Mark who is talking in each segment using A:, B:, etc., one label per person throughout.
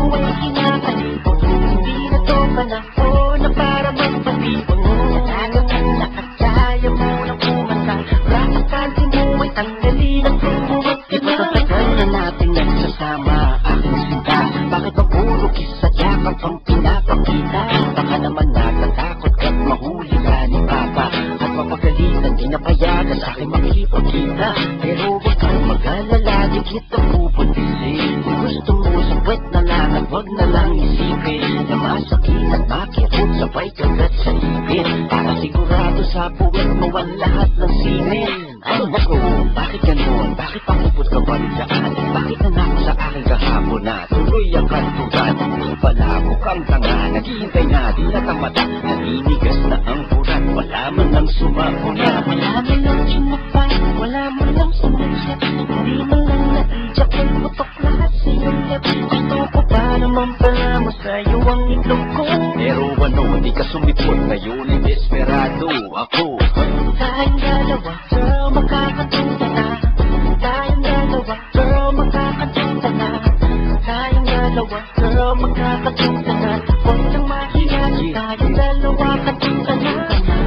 A: mo ay kinakalibot. Hindi na to panahon na para magpatibot. Nagagakan na at kaya mo nang kumanta. Bakit pansin mo ay tanggalin ang tumuwag ka na? Ipagkatagal na natin nagsasama aking sinta. Bakit ba puro kisa yakap ang pinapakita? Baka naman natatakot ka't mahuli ka ni Papa. At mapagalitan, di napayagan sa aking makipagkita. Pero huwag kang mag-alala, di kita pupuntisin. Kung gusto mo, sabwet na lang at wag na lang isipin na masakit at makirot sabay kagat sa ipin. Para sigurado sa puwet mawal lahat ng sinin. Ay nako, bakit ganun? Bakit pakupot ka ba dyan? Bakit nanako sa aking kahapon na tuloy ang kantugan? Di pala mukhang tanga, naghihintay na di natamata. Naninigas na ang burat, wala man lang sumapuna. Wala man lang sumapa, wala man lang sumusap. Hindi man lang naijak, ay putok lahat sa iyong lip. Gusto ko pa naman pala mo sa'yo ang itlog ko. Pero ano, di ka sumipot, ngayon ay desperado ako. Tayong dalawa, girl, makakatuta na. Tayong dalawa, girl, makakatuta na. Tayong dalawa, girl, makakatuta na. Huwag nang mahiya, tayong dalawa, katuta na.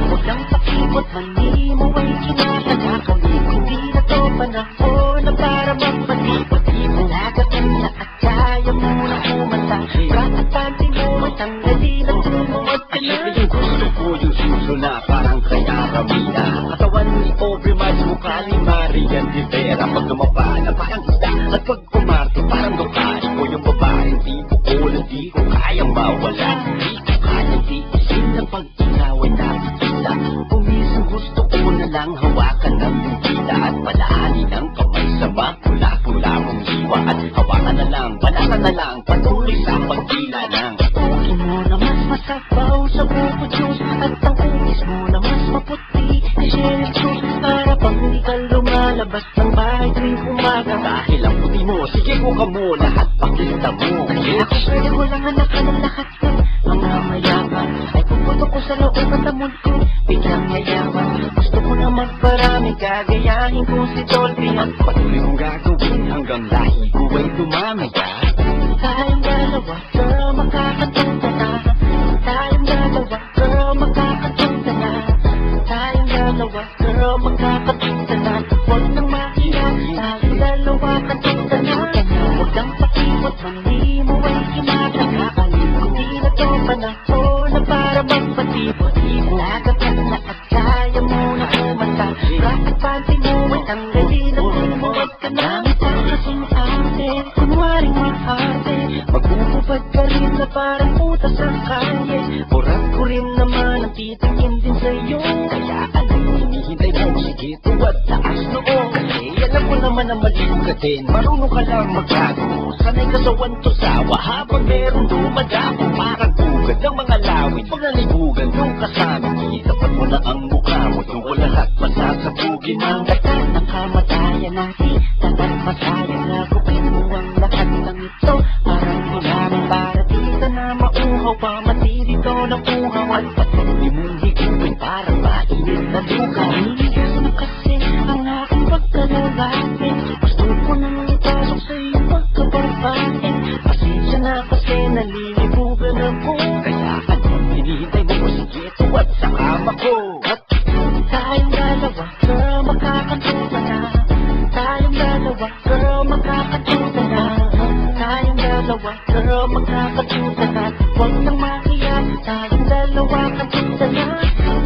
A: Huwag kang pakipot, mali mo ay kinakatakaw. Hindi na to panahon na para magpatipot. Nalagakan na at kaya mo na kumanta. Bakit pansin mo ay tanggalin ang tumuwag ka na? Yung gusto ko yung suso na parang kaya ramina. Katawan ni Overmatch, mukha ni Marian Rivera. Pag lumaba na parang isda at pag kumarte parang dokan. Ko yung babaeng tipo ko na di ko kayang mawala. Di ko kayang tiisin ng pag-ikaw ay nakikita. Kumisang gusto ko na lang hawakan ng bibita at palaanin ang kamay sa makula-pula mong hiwa. At hawakan na lang, balatan na lang, patuloy sa pagkila ng tukin mo na mas masabaw sa buko juice. At ang umis mo na mas maputi na sheriff juice. Para pang di ka lumalabas ng bahay tuwing umaga. Dahil ang puti mo, sige ko ka mo, lahat pakita mo. Ako pwede ko lang anak ka ng lahat ng mga mayaman. Ay puputo ko sa loob at amon ko, biglang mayaman. Gusto ko na magparami, gagayahin ko si Dolphy. At patuloy kong gagawin hanggang lahi ko ay dumami ka. Tayong dalawa, girl, makakatuta na. Tayong dalawa, girl, makakatuta na. Tayong dalawa, girl, makakatuta na. Huwag nang mahiya, tayong dalawa, katuta na. Huwag kang pakipot, mali mo ay kinakatakaw. Hindi na to panahon na para magpatibot. Nagapan na at kaya mo na kumanta. Bakit pansin mo ay tanggalin ang tumuwag ka na? Ito kasing ate, kunwaring mahate. Magpupupad ka rin na parang puta sa kalye. Burat ko rin naman ang titingin din sa'yo. Kaya anong hinihintay mo? Sige, tuwad taas noo. Kasi alam mo naman ang maliw ka din. Marunong ka lang magbago. Sanay ka sa wanto sawa habang meron dumadako. Parang bugad ng mga lawit. Pag nalibugan yung kasama, itapat mo na ang mukha mo. Yung lahat masasabugin ang dagat ng kamatayan natin. Dapat masayang na gupin mo ang lahat ng ito. Parang gulaman para dito na mauhaw pa. Matirito na puhaw at patuloy mong higupin. Parang mainit na luka. Inigas na kasi ang aking pagkalalaki. Gusto ko nang ipasok sa iyong pagkababae. Pasensya na kasi nalilibugan ako. Kaya anong hinihintay mo? Sige, tuwad sa kama ko. At tayong dalawa, girl, makakatuta na. Tayong dalawa, girl, makakatuta na. Tayong dalawa, girl, makakatuta na. Huwag nang mahiya, tayong dalawa, katuta na.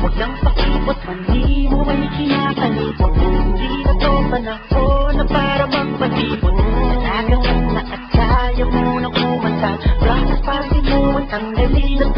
A: Huwag nang pakipot, mali mo ay kinakalibot. Hindi na to panahon na para magpatibot. Nagakan na at kaya mo na kumanta. Bakit pansin mo ay tanggalin ang